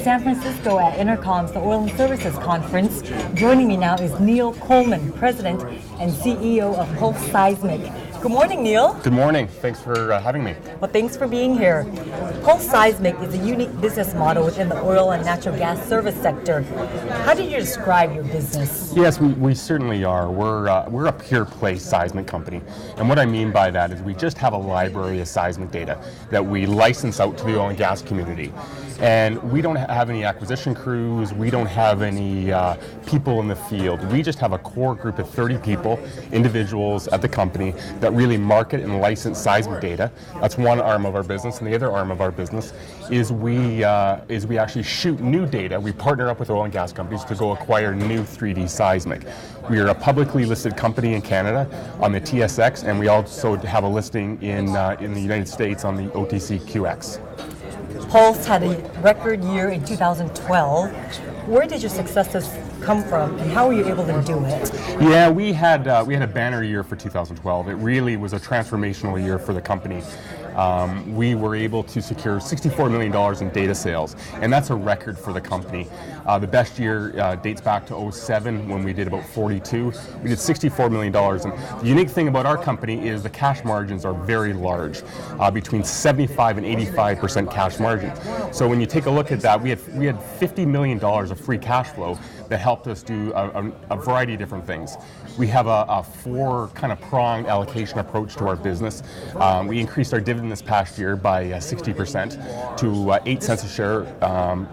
San Francisco at EnerCom's the Oil and Services Conference. Joining me now is Neal Coleman, President and CEO of Pulse Seismic. Good morning, Neal. Good morning. Thanks for having me. Well, thanks for being here. Pulse Seismic is a unique business model within the oil and natural gas service sector. How do you describe your business? Yes, we certainly are. We're a pure play seismic company. And what I mean by that is we just have a library of seismic data that we license out to the oil and gas community. And we don't have any acquisition crews, we don't have any people in the field. We just have a core group of 30 people, individuals at the company that really market and license seismic data. That's one arm of our business, and the other arm of our business is we actually shoot new data. We partner up with oil and gas companies to go acquire new 3D seismic. We are a publicly listed company in Canada on the TSX, and we also have a listing in the United States on the OTCQX. Pulse had a record year in 2012. Where did your successes come from, and how were you able to do it? Yeah, we had a banner year for 2012. It really was a transformational year for the company. We were able to secure $64 million in data sales, and that's a record for the company. The best year dates back to 2007 when we did about 42. We did $64 million, and the unique thing about our company is the cash margins are very large, between 75 and 85% cash margins. So when you take a look at that, we had $50 million of free cash flow that helped us do a variety of different things. We have a four kind of pronged allocation approach to our business. We increased our dividend this past year by 60% to 8 cents a share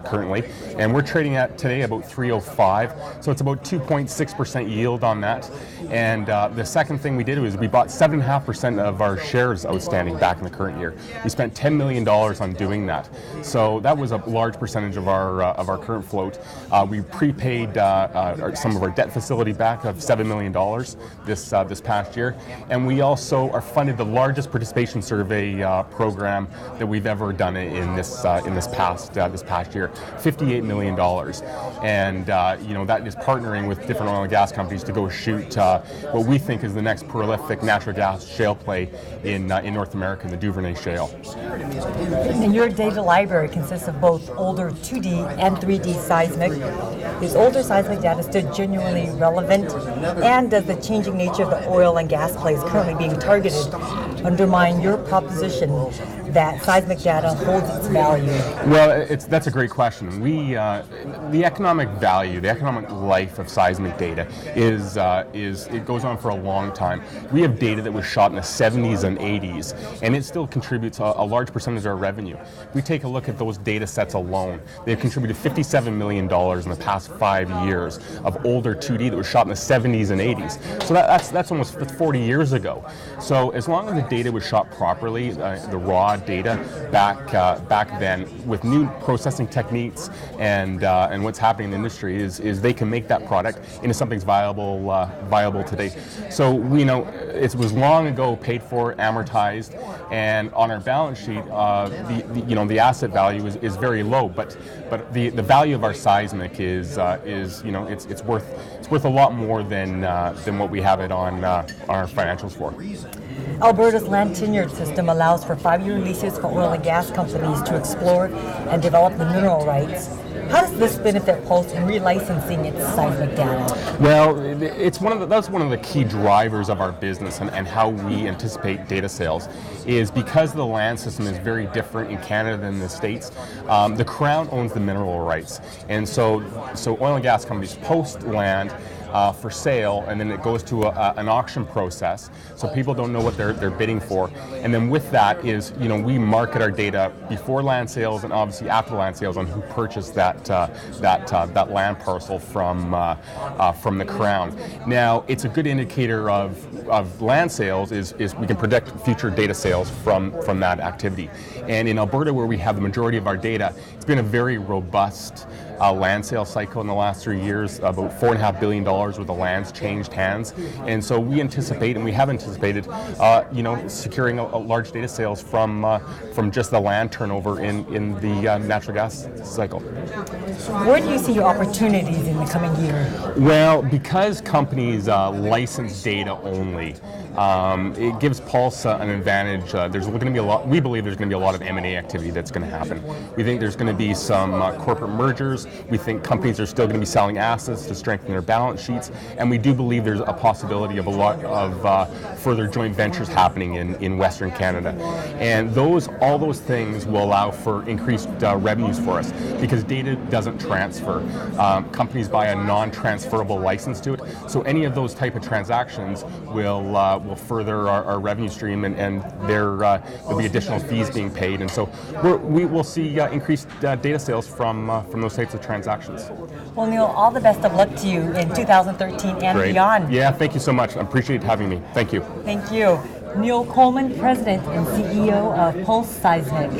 currently, and we're trading at today about 3.05, so it's about 2.6% yield on that. And the second thing we did was we bought 7.5% of our shares outstanding back in the current year. We spent $10 million on doing that, so that was a large percentage of our current float. We prepaid some of our debt facility back of $7 million this past year, and we also are funded the largest participation survey program that we've ever done in this past year, $58 million, and that is partnering with different oil and gas companies to go shoot what we think is the next prolific natural gas shale play in North America, the Duvernay Shale. And your data library consists of both older 2D and 3D seismic. Is older seismic data still genuinely relevant? And does the changing nature of the oil and gas plays currently being targeted undermine your proposition that seismic data holds its value? Well, that's a great question. The economic value, the economic life of seismic data is it goes on for a long time. We have data that was shot in the 70s and 80s, and it still contributes a large percentage of our revenue. We take a look at those data sets alone. They've contributed $57 million in the past 5 years of older 2D that was shot in the 70s and 80s. So that's almost 40 years ago. So as long as the data was shot properly, the raw data back then with new processing techniques and what's happening in the industry is they can make that product into something viable today. So we know it was long ago paid for, amortized, and on our balance sheet the asset value is very low, but the value of our seismic is it's worth a lot more than what we have it on our financials for. Alberta's land tenure system allows for 5-year leases for oil and gas companies to explore and develop the mineral rights. How does this benefit Pulse in relicensing its seismic data? Well, that's one of the key drivers of our business and how we anticipate data sales is because the land system is very different in Canada than the States. The Crown owns the mineral rights, and so oil and gas companies post land for sale, and then it goes to an auction process, so people don't know what they're bidding for. And then with that is, we market our data before land sales and obviously after land sales on who purchased that land parcel from the Crown. Now, it's a good indicator of land sales is we can predict future data sales from that activity. And in Alberta, where we have the majority of our data, it's been a very robust land sale cycle in the last 3 years. About $4.5 billion worth of land's changed hands, and so we anticipate, and we have anticipated, securing a large data sales from just the land turnover in the natural gas cycle. Where do you see your opportunities in the coming year? Well, because companies license data only, It gives Pulse an advantage. There's going to be a lot. We believe there's going to be a lot of M&A activity that's going to happen. We think there's going to be some corporate mergers. We think companies are still going to be selling assets to strengthen their balance sheets, and we do believe there's a possibility of a lot of further joint ventures happening in Western Canada, and all those things will allow for increased revenues for us because data doesn't transfer. Companies buy a non-transferable license to it, so any of those type of transactions will further our revenue stream, and there'll be additional fees being paid, and so we will see increased data sales from those types of transactions. Well, Neal, all the best of luck to you in 2013 and Great. beyond. Yeah, thank you so much. I appreciate having me. Thank you. Thank you. Neal Coleman, President and CEO of Pulse Seismic.